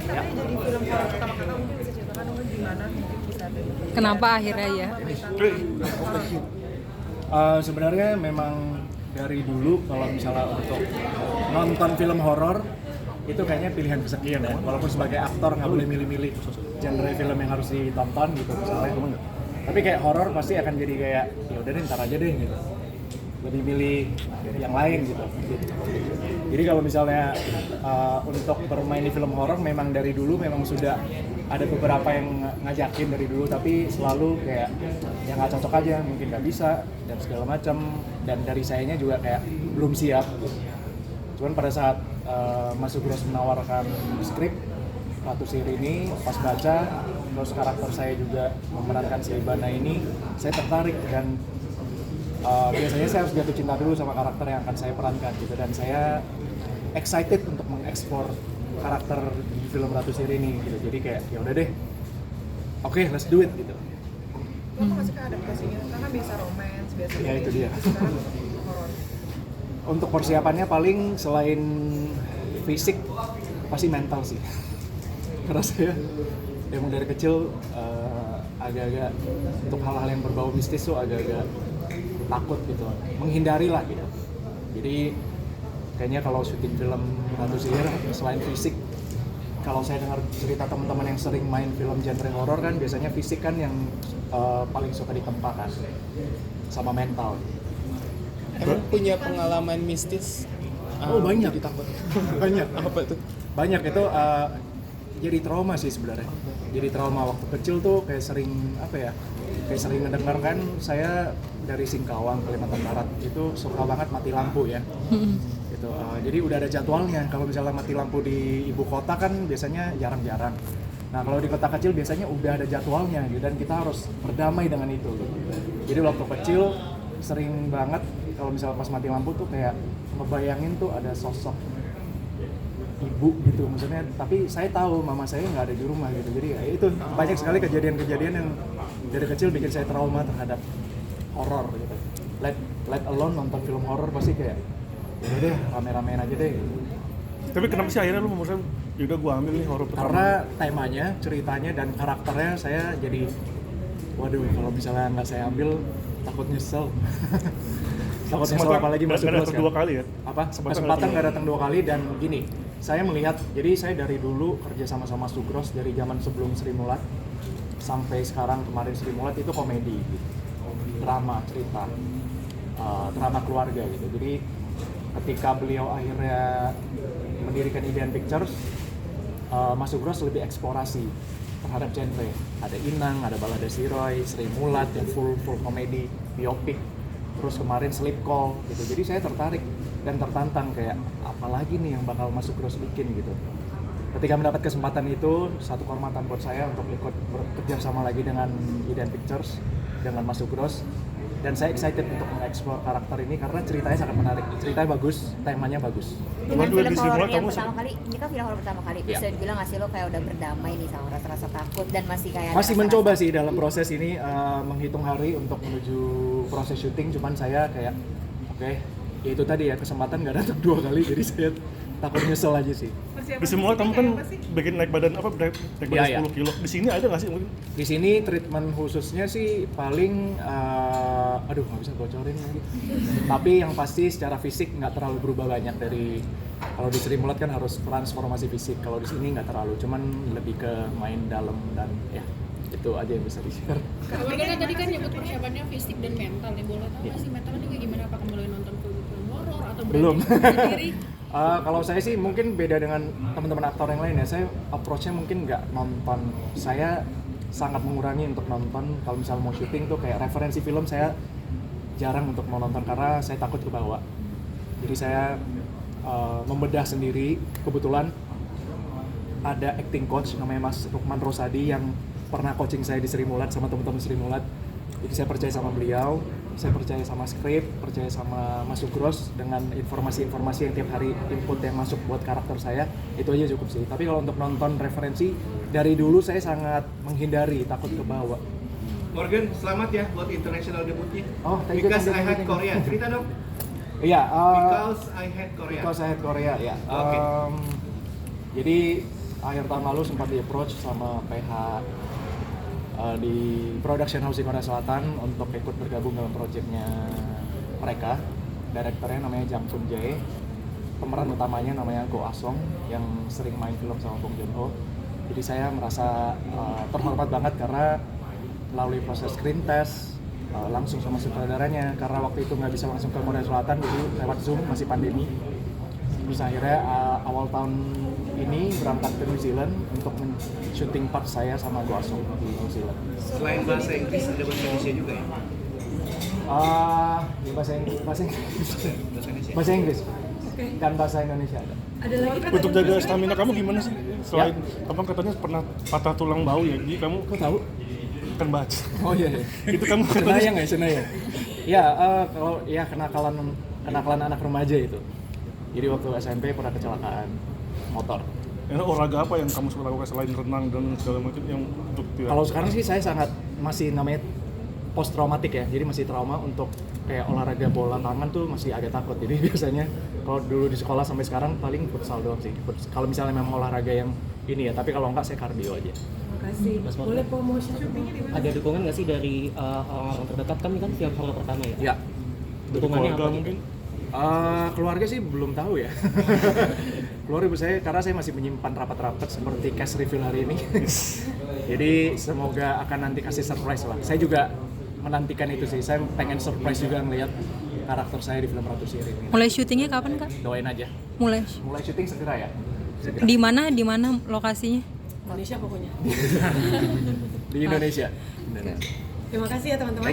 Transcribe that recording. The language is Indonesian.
Ya. Jadi film horor pertama kakak mungkin bisa ceritakan dong gimana mungkin bisa ada. Kenapa akhirnya ya? Sebenarnya memang dari dulu kalau misalnya untuk nonton film horor itu kayaknya pilihan kesekian ya. Walaupun sebagai aktor nggak boleh milih-milih genre film yang harus ditonton gitu misalnya. Tapi kayak horor pasti akan jadi kayak ya udah deh ntar aja deh gitu. Lebih milih yang lain gitu. Jadi kalau misalnya untuk bermain di film horor memang dari dulu memang sudah ada beberapa yang ngajakin dari dulu, tapi selalu kayak yang nggak cocok aja, mungkin nggak bisa dan segala macam, dan dari sayanya juga kayak belum siap. Cuman pada saat Mas Sugros menawarkan skrip Ratu Sihir ini, pas baca terus karakter saya juga memerankan si Ibana ini, saya tertarik dan biasanya saya harus jatuh cinta dulu sama karakter yang akan saya perankan gitu, dan saya excited untuk mengeksplor karakter di film Ratu Sihir ini gitu. Jadi kayak ya udah deh, oke, let's do it gitu. Kamu masih ke adaptasinya? Karena biasa romance, biasa Ya itu dia. sekarang horor. Untuk persiapannya paling selain fisik pasti mental sih. Karena saya emang dari kecil agak-agak untuk hal-hal yang berbau mistis tuh agak-agak takut gitu, menghindari lah gitu. Jadi kayaknya kalau syuting film Ratu Sihir selain fisik, kalau saya dengar cerita teman-teman yang sering main film genre horor kan biasanya fisik kan yang paling suka ditempa kan, sama mental. Emang punya pengalaman mistis? Oh banyak. Jadi takut. Banyak. Apa tuh? Banyak itu jadi trauma sih sebenarnya. Jadi trauma waktu kecil tuh kayak sering apa ya? Kayak sering mendengarkan saya dari Singkawang, Kalimantan Barat itu suka banget mati lampu ya. Gitu. Jadi udah ada jadwalnya. Kalau misalnya mati lampu di ibu kota kan biasanya jarang-jarang. Nah kalau di kota kecil biasanya udah ada jadwalnya gitu, dan kita harus berdamai dengan itu. Gitu. Jadi waktu kecil sering banget kalau misalnya pas mati lampu tuh kayak ngebayangin tuh ada sosok ibu gitu, maksudnya, tapi saya tahu mama saya nggak ada di rumah gitu. Jadi ya itu banyak sekali kejadian-kejadian yang dari kecil bikin saya trauma terhadap horor gitu. Let alone nonton film horor pasti kayak ya deh rame-ramein aja deh. Tapi kenapa sih akhirnya lu memutuskan yaudah gua ambil nih horor pertama? Karena temanya, ceritanya, dan karakternya saya jadi waduh kalau misalnya nggak saya ambil takut nyesel. Takut nyesel apalagi masuk nggak terus datang kan. dua kali ya? Apa? Kesempatan nggak datang dua kali, dan gini, saya melihat, jadi saya dari dulu kerja sama Sugros dari zaman sebelum Sri Mulat sampai sekarang kemarin Sri Mulat itu komedi gitu. Drama, cerita, drama keluarga gitu. Jadi ketika beliau akhirnya mendirikan Idean Pictures, Mas Sugros lebih eksplorasi terhadap genre. Ada Inang, ada Balada Siroy, Sri Mulat yang full komedi, biopik. Terus kemarin Sleep Call gitu. Jadi saya tertarik dan tertantang kayak apalagi nih yang bakal Mas Sugros bikin gitu. Ketika mendapat kesempatan itu, satu kehormatan buat saya untuk ikut bekerja sama lagi dengan Idean Pictures, dengan Mas Sugros. Dan saya excited untuk mengeksplor karakter ini karena ceritanya sangat menarik. Ceritanya bagus, temanya bagus. Dengan Dua film di horor Sri yang Mulat pertama kali, ini kan film horor pertama kali, bisa dibilang nggak sih lo kayak udah berdamai nih sama rasa-rasa takut dan masih kayak Masih mencoba sih dalam proses ini, menghitung hari untuk menuju proses syuting, cuman saya kayak oke, ya itu tadi ya, kesempatan nggak datang dua kali, jadi saya takut nyesel aja sih. Di semua kamu kan bikin naik badan apa naik badan Iya, 10 kilo. Di sini ada nggak sih mungkin? Di sini treatment khususnya sih paling, aduh nggak bisa bocorin lagi. Tapi yang pasti secara fisik nggak terlalu berubah banyak dari kalau di Sri Mulat kan harus transformasi fisik. Kalau di sini nggak terlalu, cuman lebih ke main dalam dan ya itu aja yang bisa di-share. Warga tadi kan nyebut persiapannya fisik dan mental nih, boleh tahu nggak sih mentalnya kayak gimana? Apakah mulai nonton film horor atau Belum. sendiri? Kalau saya sih mungkin beda dengan teman-teman aktor yang lain ya. Saya approach-nya mungkin nggak nonton. Saya sangat mengurangi untuk nonton. Kalau misalnya mau syuting tuh kayak referensi film saya jarang untuk mau nonton karena saya takut kebawa. Jadi saya membedah sendiri. Kebetulan ada acting coach namanya Mas Rukman Rosadi yang pernah coaching saya di Sri Mulat sama teman-teman Sri Mulat. Jadi saya percaya sama beliau, saya percaya sama skrip, percaya sama Mas Sugros dengan informasi-informasi yang tiap hari input yang masuk buat karakter saya, itu aja cukup sih. Tapi kalau untuk nonton referensi, dari dulu saya sangat menghindari, takut kebawa. Morgan, selamat ya buat international debutnya. Oh, thank you. Because I Hate Korea. Cerita dong. Iya. Because I Hate Korea. Because I Hate Korea, ya. Oke. Jadi akhir tahun lalu sempat di approach sama PH di production house di Korea Selatan untuk ikut bergabung dalam projectnya mereka. Direkturnya namanya Jang Kun Jae, pemeran utamanya namanya Go Asong yang sering main film sama Bong Joon Ho. Jadi saya merasa terhormat banget karena melalui proses screen test langsung sama sutradaranya, karena waktu itu nggak bisa langsung ke Korea Selatan, jadi lewat Zoom, masih pandemi. Terus akhirnya awal tahun ini berangkat ke New Zealand untuk syuting part saya sama Go Asong di New Zealand. Selain bahasa Inggris ada bahasa Indonesia juga ya? Ya bahasa Inggris, Bahasa Indonesia. bahasa Inggris, dan bahasa Indonesia ada. Ada lagi kan? Untuk jaga stamina kamu gimana sih? Selain kamu katanya pernah patah tulang bau ya, jadi kamu Kok tahu? kan baca. Oh iya. Itu kamu Senayang ya, Senayang. Ya, kalau ya kenakalan anak remaja itu. Jadi waktu SMP pernah kecelakaan motor. Olahraga apa yang kamu suka lakukan selain renang dan segala macam yang untuk Kalau sekarang sih saya sangat masih namanya post traumatik ya. Jadi masih trauma untuk kayak olahraga bola tangan tuh masih agak takut. Jadi biasanya kalau dulu di sekolah sampai sekarang paling futsal doang sih. Kalau misalnya memang olahraga yang ini ya, tapi kalau enggak saya kardio aja. Makasih. Boleh promosi syutingnya di mana? Ada dukungan nggak sih dari orang-orang terdekat? Kan ini kan film horor pertama ya? Ya. Dukungannya keluarga apa mungkin? Keluarga sih belum tahu ya. Keluarga saya karena saya masih menyimpan rapat-rapat seperti cast reveal hari ini. Jadi semoga akan nanti kasih surprise lah. Saya juga menantikan itu sih. Saya pengen surprise juga ngelihat karakter saya di film Ratu Sirih ini. Mulai syutingnya kapan, Kak? Doain aja. Mulai. Mulai syuting segera ya. Segera. Di mana lokasinya? Indonesia pokoknya. Di Indonesia. Terima kasih ya teman-teman.